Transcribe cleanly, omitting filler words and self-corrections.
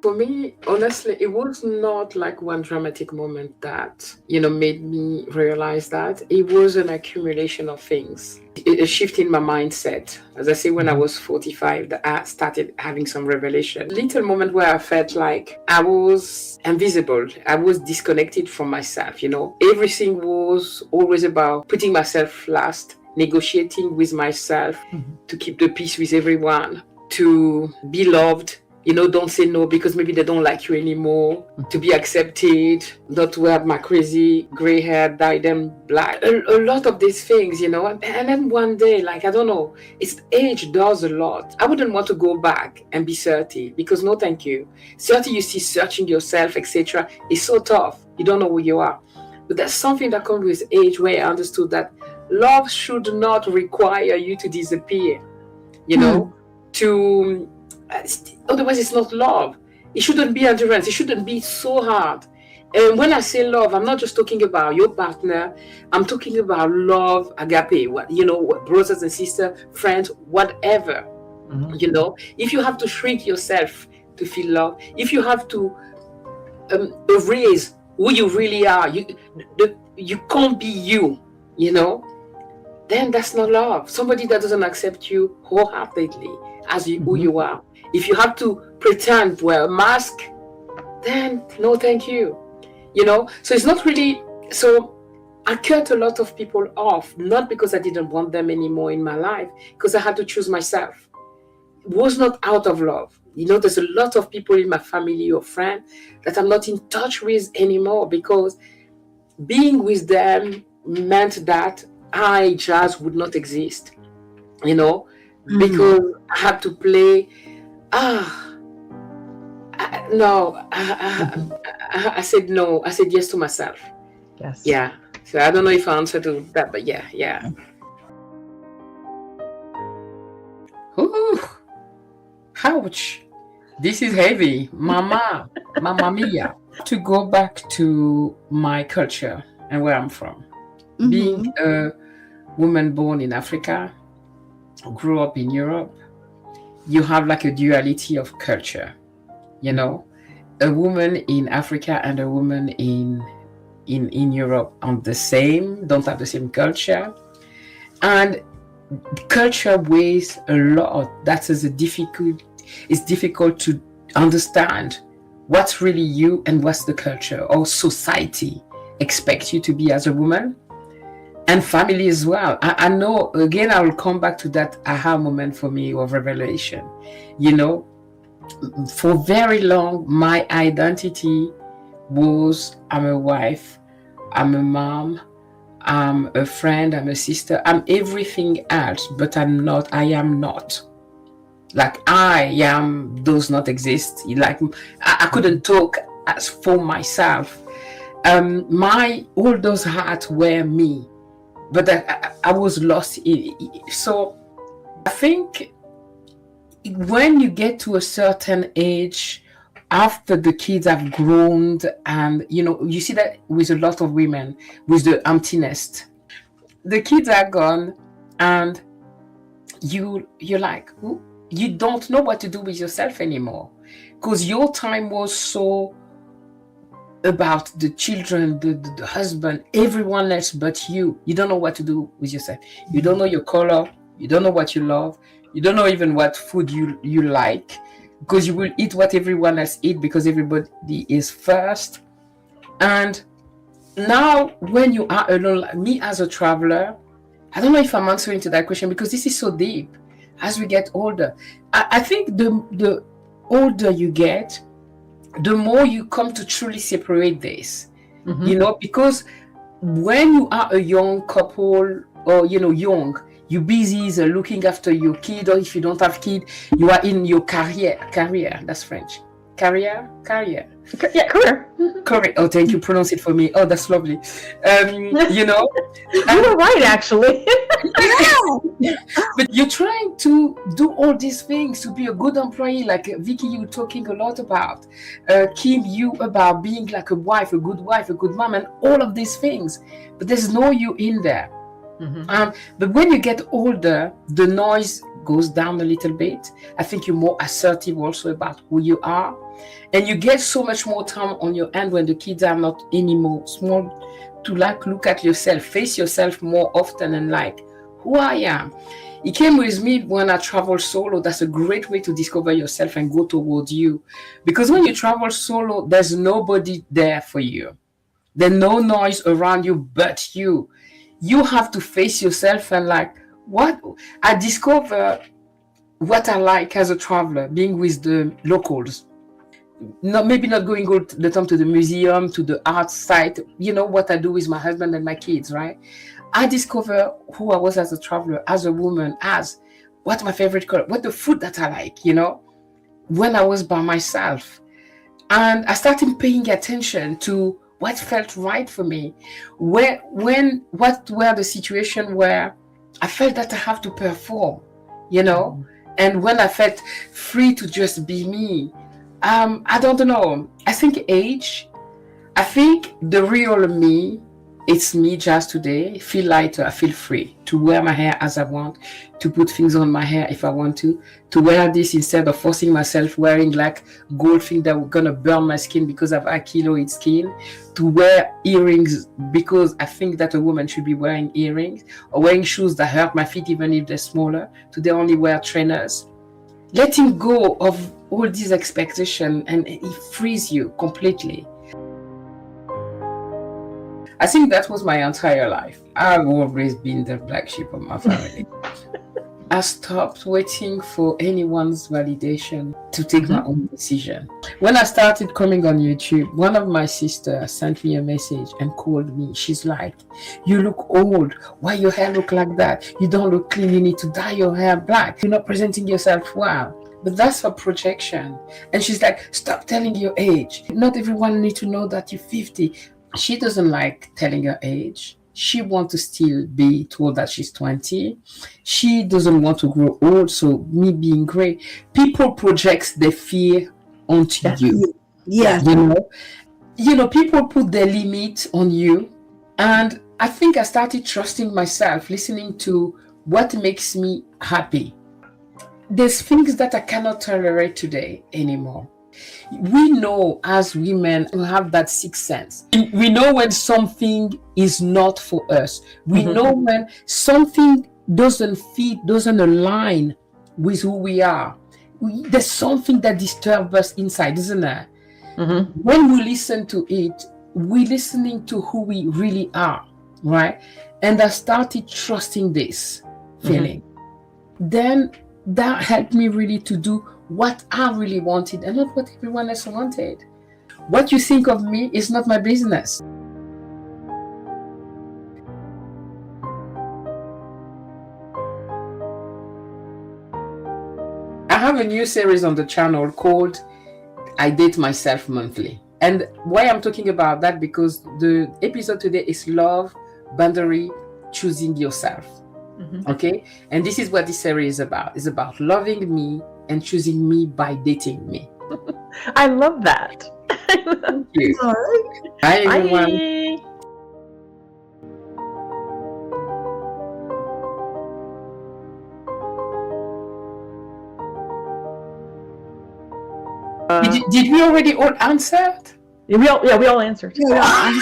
For me, honestly, it was not like one dramatic moment that, made me realize that. It was an accumulation of things. A shift in my mindset. As I say, when I was 45, that I started having some revelation. Little moment where I felt like I was invisible. I was disconnected from myself, Everything was always about putting myself last, negotiating with myself to keep the peace with everyone, to be loved. Don't say no because maybe they don't like you anymore. To be accepted, not to have my crazy gray hair, dye them black. A lot of these things, And then one day, like, I don't know, age does a lot. I wouldn't want to go back and be 30 because no, thank you. 30, you see searching yourself, etc. It's so tough. You don't know who you are. But there's something that comes with age where I understood that love should not require you to disappear, to... Otherwise, it's not love. It shouldn't be endurance. It shouldn't be so hard. And when I say love, I'm not just talking about your partner. I'm talking about love, agape, brothers and sisters, friends, whatever. If you have to shrink yourself to feel love, if you have to erase who you really are, you can't be you, then that's not love. Somebody that doesn't accept you wholeheartedly as who you are. If you have to pretend to wear a mask, then no, thank you. So it's not really. So I cut a lot of people off, not because I didn't want them anymore in my life, because I had to choose myself. It was not out of love. There's a lot of people in my family or friends that I'm not in touch with anymore because being with them meant that I just would not exist, because I had to play. No, I said no. I said yes to myself. Yes. Yeah. So I don't know if I answered to that, but yeah. Ooh, ouch. This is heavy. Mamma mia. To go back to my culture and where I'm from. Being a woman born in Africa, grew up in Europe, you have like a duality of culture, a woman in Africa and a woman in Europe don't have the same culture, and culture weighs a lot. That is it's difficult to understand what's really you and what's the culture or society expects you to be as a woman. And family as well. I know, again, I will come back to that aha moment for me of revelation. For very long, my identity was I'm a wife, I'm a mom, I'm a friend, I'm a sister, I'm everything else, but I am not. Like I am does not exist. Like I couldn't talk as for myself. All those hats were me. But I was lost. So I think when you get to a certain age, after the kids have grown, and you see that with a lot of women, with the empty nest, the kids are gone, and you're like, you don't know what to do with yourself anymore, because your time was so about the children, the husband, everyone else but you. You don't know what to do with yourself. You don't know your color. You don't know what you love. You don't know even what food you like, because you will eat what everyone else eat because everybody is first. And now when you are alone, like me as a traveler, I don't know if I'm answering to that question because this is so deep. As we get older, I think the older you get, the more you come to truly separate this, because when you are a young couple or, young, you're busy looking after your kid, or if you don't have kid, you are in your career, that's French. Career. Yeah, career. Correct. Oh, thank you. Pronounce it for me. Oh, that's lovely. You were right, actually. Yeah. But you're trying to do all these things to be a good employee, like Vicky, you were talking a lot about. Kim, you about being like a wife, a good mom, and all of these things. But there's no you in there. But when you get older, the noise goes down a little bit. I think you're more assertive also about who you are. And you get so much more time on your hand when the kids are not anymore small to like look at yourself, face yourself more often and like who I am. It came with me when I travel solo. That's a great way to discover yourself and go towards you. Because when you travel solo, there's nobody there for you. There's no noise around you but you. You have to face yourself and like, what? I discover what I like as a traveler, being with the locals. Maybe not going all the time to the museum, to the art site. You know what I do with my husband and my kids, right? I discover who I was as a traveler, as a woman, as what my favorite color, what the food that I like, when I was by myself. And I started paying attention to what felt right for me. What were the situations where I felt that I have to perform, and when I felt free to just be me. I don't know. I think age, I think the real me, it's me just today. I feel lighter, I feel free to wear my hair as I want, to put things on my hair if I want to wear this instead of forcing myself wearing like gold thing that were gonna burn my skin because I've keloid skin, to wear earrings because I think that a woman should be wearing earrings, or wearing shoes that hurt my feet even if they're smaller. Today I only wear trainers. Letting go of all these expectations, and it frees you completely. I think that was my entire life. I've always been the black sheep of my family. I stopped waiting for anyone's validation to take my own decision. When I started coming on YouTube, one of my sisters sent me a message and called me. She's like, "You look old. Why your hair look like that? You don't look clean. You need to dye your hair black. You're not presenting yourself well." But that's her projection. And she's like, "Stop telling your age. Not everyone needs to know that you're 50. She doesn't like telling her age. She wants to still be told that she's 20. She doesn't want to grow old. So me being gray, people project their fear onto you. Yeah. People put their limit on you. And I think I started trusting myself, listening to what makes me happy. There's things that I cannot tolerate today anymore. We know as women who have that sixth sense. We know when something is not for us. We know when something doesn't fit, doesn't align with who we are. There's something that disturbs us inside, isn't there? When we listen to it, we're listening to who we really are, right? And I started trusting this feeling. Then that helped me really to do what I really wanted and not what everyone else wanted. What you think of me is not my business. I have a new series on the channel called I Date Myself Monthly. And why I'm talking about that, because the episode today is love, boundary, choosing yourself. Okay? And this is what this series is about. It's about loving me and choosing me by dating me. I love that. Thank you. All right. Hi, everyone. Did we already all answer? We all answered. Yeah.